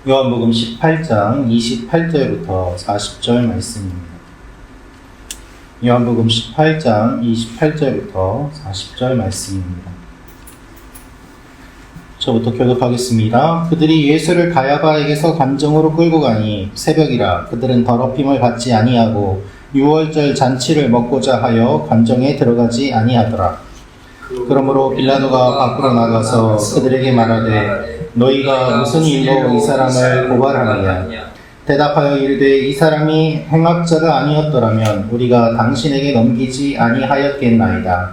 요한복음 18장 28절부터 40절 말씀입니다. 요한복음 18장 28절부터 40절 말씀입니다. 저부터 교독하겠습니다. 그들이 예수를 가야바에게서 관정으로 끌고 가니 새벽이라 그들은 더럽힘을 받지 아니하고 유월절 잔치를 먹고자 하여 관정에 들어가지 아니하더라. 그러므로 빌라도가 밖으로 나가서 그들에게 말하되 너희가 무슨 일로 이 사람을 고발하느냐? 대답하여 이르되 이 사람이 행악자가 아니었더라면 우리가 당신에게 넘기지 아니하였겠나이다.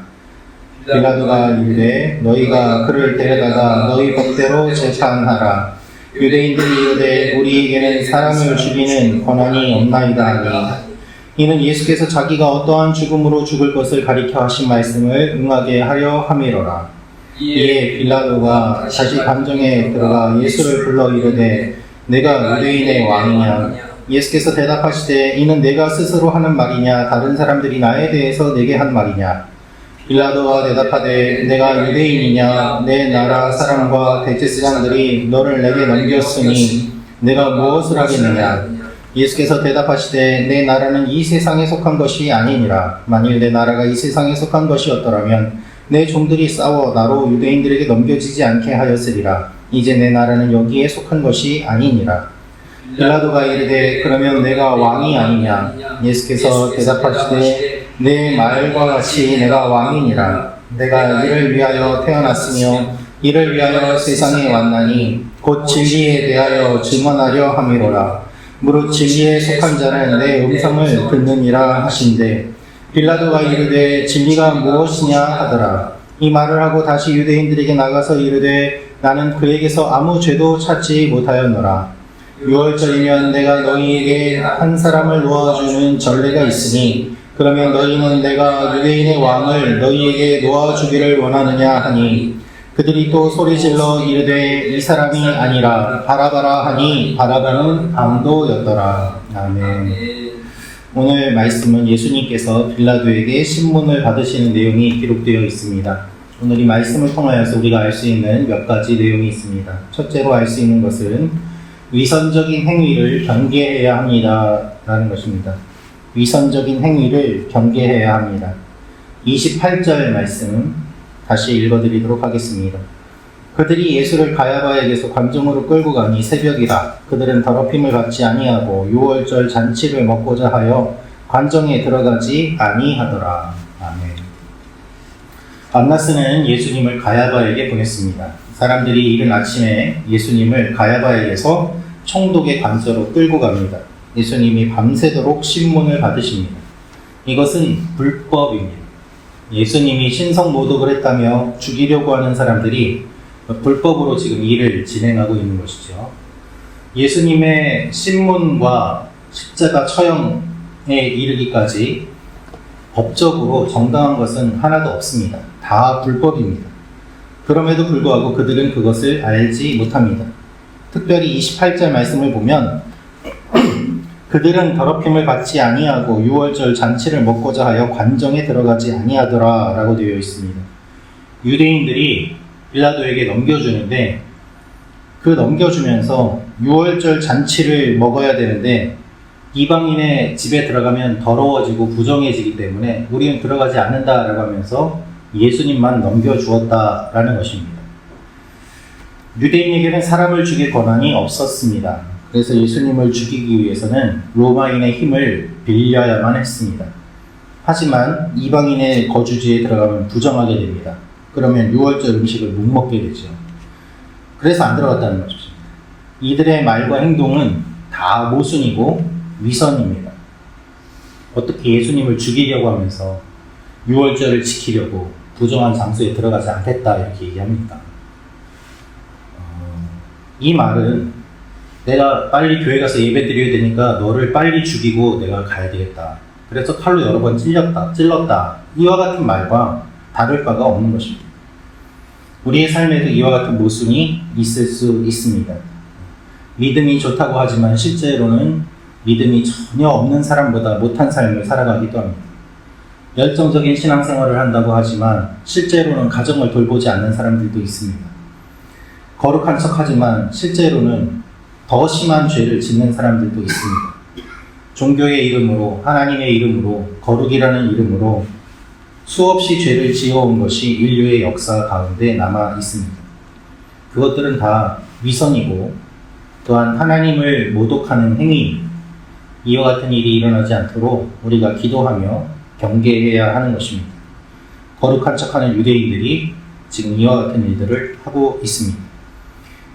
빌라도가 이르되 너희가 그를 데려다가 너희 법대로 재판하라. 유대인들이 이르되 우리에게는 사람을 죽이는 권한이 없나이다 하니 이는 예수께서 자기가 어떠한 죽음으로 죽을 것을 가리켜 하신 말씀을 응하게 하려 함이로라. 이에 빌라도가 다시 관정에 들어가 예수를 불러 이르되 내가 유대인의 왕이냐? 예수께서 대답하시되 이는 내가 스스로 하는 말이냐 다른 사람들이 나에 대해서 내게 한 말이냐? 빌라도가 대답하되 내가 유대인이냐? 내 나라 사람과 대제사장들이 너를 내게 넘겼으니 내가 무엇을 하겠느냐? 예수께서 대답하시되 내 나라는 이 세상에 속한 것이 아니니라. 만일 내 나라가 이 세상에 속한 것이었더라면 내 종들이 싸워 나로 유대인들에게 넘겨지지 않게 하였으리라. 이제 내 나라는 여기에 속한 것이 아니니라. 빌라도가 이르되 그러면 내가 왕이 아니냐? 예수께서 대답하시되 내 말과 같이 내가 왕이니라. 내가 이를 위하여 태어났으며 이를 위하여 세상에 왔나니 곧 진리에 대하여 증언하려 함이로라. 무릇 진리에 속한 자는 내 음성을 듣느니라 하신대 빌라도가 이르되 진리가 무엇이냐 하더라. 이 말을 하고 다시 유대인들에게 나가서 이르되 나는 그에게서 아무 죄도 찾지 못하였노라. 유월절이면 내가 너희에게 한 사람을 놓아주는 전례가 있으니 그러면 너희는 내가 유대인의 왕을 너희에게 놓아주기를 원하느냐 하니 그들이 또 소리질러 이르되 이 사람이 아니라 바라바라 하니 바라바는 강도였더라. 아멘. 오늘 말씀은 예수님께서 빌라도에게 신문을 받으시는 내용이 기록되어 있습니다. 오늘 이 말씀을 통하여서 우리가 알 수 있는 몇 가지 내용이 있습니다. 첫째로 알 수 있는 것은 위선적인 행위를 경계해야 합니다 라는 것입니다. 위선적인 행위를 경계해야 합니다. 28절 말씀 다시 읽어드리도록 하겠습니다. 그들이 예수를 가야바에게서 관정으로 끌고 가니 새벽이라 그들은 더럽힘을 받지 아니하고 유월절 잔치를 먹고자 하여 관정에 들어가지 아니하더라. 아멘. 안나스는 예수님을 가야바에게 보냈습니다. 사람들이 이른 아침에 예수님을 가야바에게서 총독의 관저로 끌고 갑니다. 예수님이 밤새도록 신문을 받으십니다. 이것은 불법입니다. 예수님이 신성모독을 했다며 죽이려고 하는 사람들이 불법으로 지금 일을 진행하고 있는 것이죠. 예수님의 신문과 십자가 처형에 이르기까지 법적으로 정당한 것은 하나도 없습니다. 다 불법입니다. 그럼에도 불구하고 그들은 그것을 알지 못합니다. 특별히 28절 말씀을 보면 그들은 더럽힘을 받지 아니하고 유월절 잔치를 먹고자 하여 관정에 들어가지 아니하더라 라고 되어 있습니다. 유대인들이 빌라도에게 넘겨주는데 그 넘겨주면서 유월절 잔치를 먹어야 되는데 이방인의 집에 들어가면 더러워지고 부정해지기 때문에 우리는 들어가지 않는다라고 하면서 예수님만 넘겨주었다라는 것입니다. 유대인에게는 사람을 죽일 권한이 없었습니다. 그래서 예수님을 죽이기 위해서는 로마인의 힘을 빌려야만 했습니다. 하지만 이방인의 거주지에 들어가면 부정하게 됩니다. 그러면 유월절 음식을 못 먹게 되죠. 그래서 안 들어갔다는 것입니다. 이들의 말과 행동은 다 모순이고 위선입니다. 어떻게 예수님을 죽이려고 하면서 유월절을 지키려고 부정한 장소에 들어가지 않겠다 이렇게 얘기합니까? 이 말은 내가 빨리 교회 가서 예배 드려야 되니까 너를 빨리 죽이고 내가 가야 되겠다. 그래서 칼로 여러 번 찔렀다. 이와 같은 말과 다를 바가 없는 것입니다. 우리의 삶에도 이와 같은 모순이 있을 수 있습니다. 믿음이 좋다고 하지만 실제로는 믿음이 전혀 없는 사람보다 못한 삶을 살아가기도 합니다. 열정적인 신앙생활을 한다고 하지만 실제로는 가정을 돌보지 않는 사람들도 있습니다. 거룩한 척하지만 실제로는 더 심한 죄를 짓는 사람들도 있습니다. 종교의 이름으로, 하나님의 이름으로, 거룩이라는 이름으로 수없이 죄를 지어온 것이 인류의 역사 가운데 남아 있습니다. 그것들은 다 위선이고 또한 하나님을 모독하는 행위, 이와 같은 일이 일어나지 않도록 우리가 기도하며 경계해야 하는 것입니다. 거룩한 척하는 유대인들이 지금 이와 같은 일들을 하고 있습니다.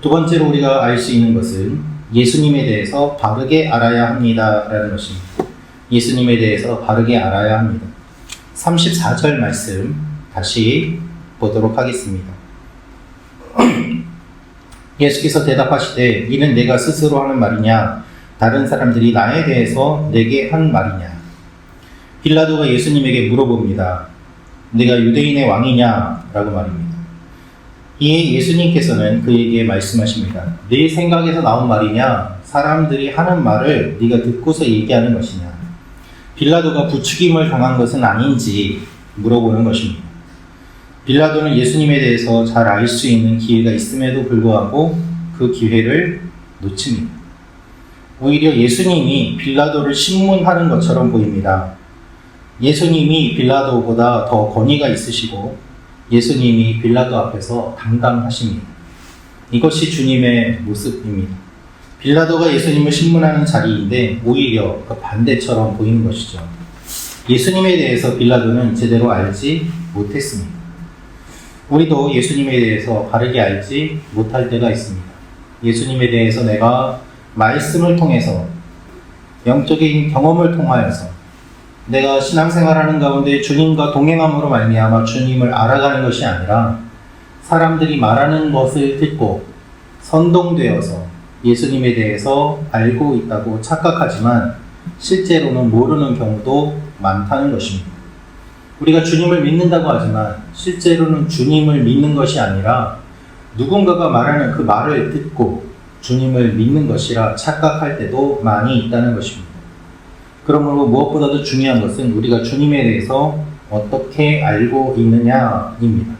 두 번째로 우리가 알 수 있는 것은 예수님에 대해서 바르게 알아야 합니다라는 것입니다. 예수님에 대해서 바르게 알아야 합니다. 34절 말씀 다시 보도록 하겠습니다. 예수께서 대답하시되 이는 내가 스스로 하는 말이냐 다른 사람들이 나에 대해서 내게 한 말이냐. 빌라도가 예수님에게 물어봅니다. 내가 유대인의 왕이냐? 라고 말입니다. 이에 예수님께서는 그에게 말씀하십니다. 네 생각에서 나온 말이냐? 사람들이 하는 말을 네가 듣고서 얘기하는 것이냐? 빌라도가 부추김을 당한 것은 아닌지 물어보는 것입니다. 빌라도는 예수님에 대해서 잘 알 수 있는 기회가 있음에도 불구하고 그 기회를 놓칩니다. 오히려 예수님이 빌라도를 신문하는 것처럼 보입니다. 예수님이 빌라도보다 더 권위가 있으시고 예수님이 빌라도 앞에서 당당하십니다. 이것이 주님의 모습입니다. 빌라도가 예수님을 신문하는 자리인데 오히려 그 반대처럼 보이는 것이죠. 예수님에 대해서 빌라도는 제대로 알지 못했습니다. 우리도 예수님에 대해서 바르게 알지 못할 때가 있습니다. 예수님에 대해서 내가 말씀을 통해서 영적인 경험을 통하여서 내가 신앙생활하는 가운데 주님과 동행함으로 말미암아 주님을 알아가는 것이 아니라 사람들이 말하는 것을 듣고 선동되어서 예수님에 대해서 알고 있다고 착각하지만 실제로는 모르는 경우도 많다는 것입니다. 우리가 주님을 믿는다고 하지만 실제로는 주님을 믿는 것이 아니라 누군가가 말하는 그 말을 듣고 주님을 믿는 것이라 착각할 때도 많이 있다는 것입니다. 그러므로 무엇보다도 중요한 것은 우리가 주님에 대해서 어떻게 알고 있느냐입니다.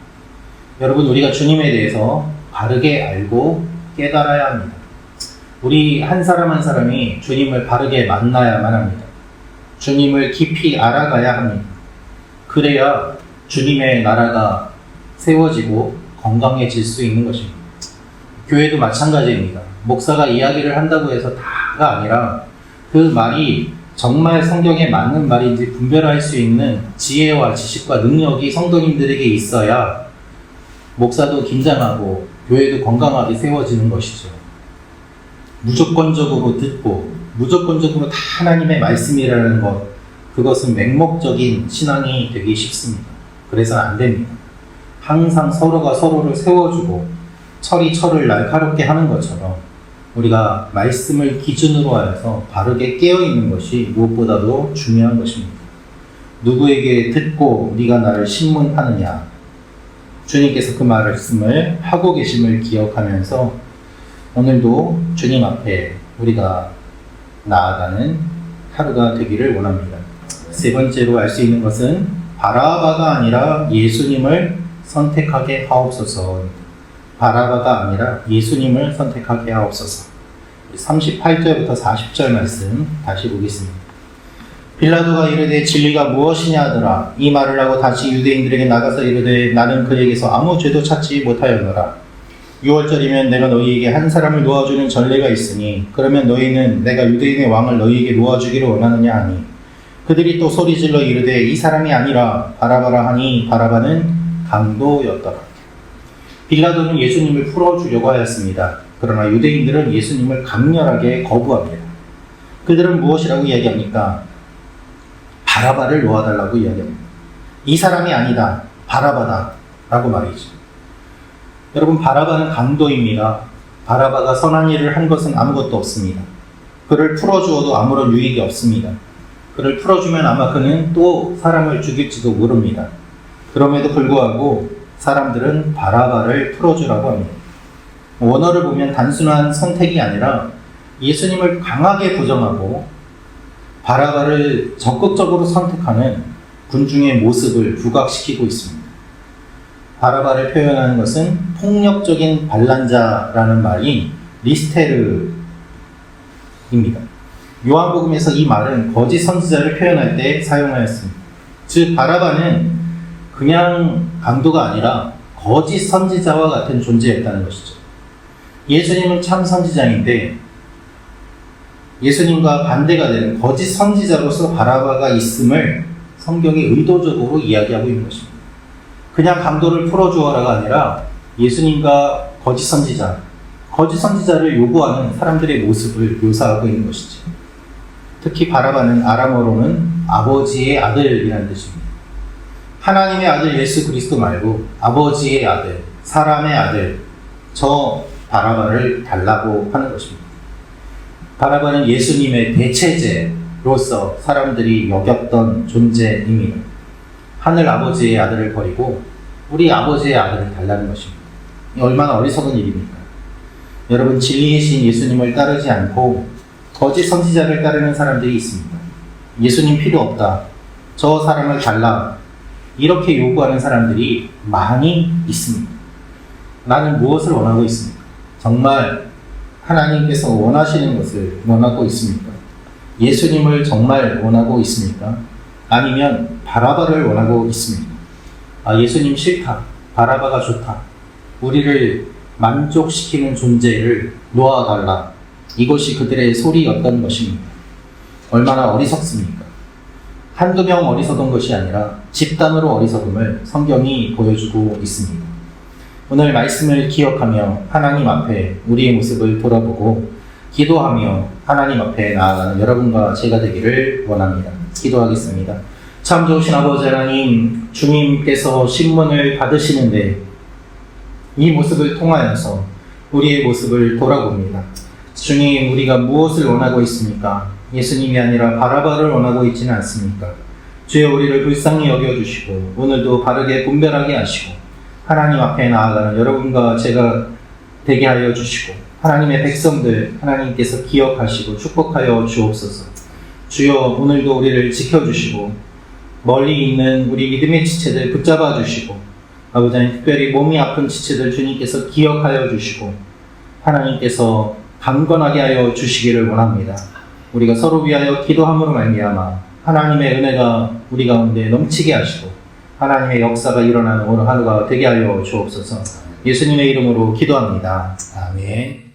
여러분, 우리가 주님에 대해서 바르게 알고 깨달아야 합니다. 우리 한 사람 한 사람이 주님을 바르게 만나야만 합니다. 주님을 깊이 알아가야 합니다. 그래야 주님의 나라가 세워지고 건강해질 수 있는 것입니다. 교회도 마찬가지입니다. 목사가 이야기를 한다고 해서 다가 아니라 그 말이 정말 성경에 맞는 말인지 분별할 수 있는 지혜와 지식과 능력이 성도님들에게 있어야 목사도 긴장하고 교회도 건강하게 세워지는 것이죠. 무조건적으로 듣고 무조건적으로 다 하나님의 말씀이라는 것, 그것은 맹목적인 신앙이 되기 쉽습니다. 그래서 안 됩니다. 항상 서로가 서로를 세워주고 철이 철을 날카롭게 하는 것처럼 우리가 말씀을 기준으로 하여서 바르게 깨어있는 것이 무엇보다도 중요한 것입니다. 누구에게 듣고 네가 나를 신문하느냐? 주님께서 그 말씀을 하고 계심을 기억하면서 오늘도 주님 앞에 우리가 나아가는 하루가 되기를 원합니다. 세 번째로 알 수 있는 것은 바라바가 아니라 예수님을 선택하게 하옵소서. 바라바가 아니라 예수님을 선택하게 하옵소서. 38절부터 40절 말씀 다시 보겠습니다. 빌라도가 이르되 진리가 무엇이냐 하더라. 이 말을 하고 다시 유대인들에게 나가서 이르되 나는 그에게서 아무 죄도 찾지 못하였노라. 6월절이면 내가 너희에게 한 사람을 놓아주는 전례가 있으니 그러면 너희는 내가 유대인의 왕을 너희에게 놓아주기를 원하느냐 하니 그들이 또 소리질러 이르되 이 사람이 아니라 바라바라 하니 바라바는 강도였더라. 빌라도는 예수님을 풀어주려고 하였습니다. 그러나 유대인들은 예수님을 강렬하게 거부합니다. 그들은 무엇이라고 이야기합니까? 바라바를 놓아달라고 이야기합니다. 이 사람이 아니다, 바라바다 라고 말이죠. 여러분, 바라바는 강도입니다. 바라바가 선한 일을 한 것은 아무것도 없습니다. 그를 풀어주어도 아무런 유익이 없습니다. 그를 풀어주면 아마 그는 또 사람을 죽일지도 모릅니다. 그럼에도 불구하고 사람들은 바라바를 풀어주라고 합니다. 원어를 보면 단순한 선택이 아니라 예수님을 강하게 부정하고 바라바를 적극적으로 선택하는 군중의 모습을 부각시키고 있습니다. 바라바를 표현하는 것은 폭력적인 반란자라는 말이 리스테르라는 입니다. 요한복음에서 이 말은 거짓 선지자를 표현할 때 사용하였습니다. 즉 바라바는 그냥 강도가 아니라 거짓 선지자와 같은 존재였다는 것이죠. 예수님은 참 선지자인데 예수님과 반대가 되는 거짓 선지자로서 바라바가 있음을 성경이 의도적으로 이야기하고 있는 것입니다. 그냥 강도를 풀어주어라가 아니라 예수님과 거짓 선지자를 요구하는 사람들의 모습을 묘사하고 있는 것이죠. 특히 바라바는 아람어로는 아버지의 아들이라는 뜻입니다. 하나님의 아들 예수 그리스도 말고 아버지의 아들, 사람의 아들, 저 바라바를 달라고 하는 것입니다. 바라바는 예수님의 대체제로서 사람들이 여겼던 존재입니다. 하늘 아버지의 아들을 버리고 우리 아버지의 아들을 달라는 것입니다. 얼마나 어리석은 일입니까? 여러분, 진리의 신 예수님을 따르지 않고 거짓 선지자를 따르는 사람들이 있습니다. 예수님 필요 없다, 저 사람을 달라, 이렇게 요구하는 사람들이 많이 있습니다. 나는 무엇을 원하고 있습니까? 정말 하나님께서 원하시는 것을 원하고 있습니까? 예수님을 정말 원하고 있습니까? 아니면 바라바를 원하고 있습니까? 예수님 싫다, 바라바가 좋다, 우리를 만족시키는 존재를 놓아달라, 이것이 그들의 소리였던 것입니다. 얼마나 어리석습니까? 한두 명 어리석은 것이 아니라 집단으로 어리석음을 성경이 보여주고 있습니다. 오늘 말씀을 기억하며 하나님 앞에 우리의 모습을 돌아보고 기도하며 하나님 앞에 나아가는 여러분과 제가 되기를 원합니다. 기도하겠습니다. 참 좋으신 아버지 하나님, 주님께서 신문을 받으시는데 이 모습을 통하여서 우리의 모습을 돌아봅니다. 주님, 우리가 무엇을 원하고 있습니까? 예수님이 아니라 바라바를 원하고 있지는 않습니까? 주여, 우리를 불쌍히 여겨주시고 오늘도 바르게 분별하게 하시고 하나님 앞에 나아가는 여러분과 제가 되게 하여 주시고 하나님의 백성들 하나님께서 기억하시고 축복하여 주옵소서. 주여, 오늘도 우리를 지켜주시고 멀리 있는 우리 믿음의 지체들 붙잡아 주시고 아버지 하나님, 특별히 몸이 아픈 지체들 주님께서 기억하여 주시고 하나님께서 강건하게 하여 주시기를 원합니다. 우리가 서로 위하여 기도함으로 말미암아 하나님의 은혜가 우리 가운데 넘치게 하시고 하나님의 역사가 일어나는 오늘 하루가 되게 하여 주옵소서. 예수님의 이름으로 기도합니다. 아멘.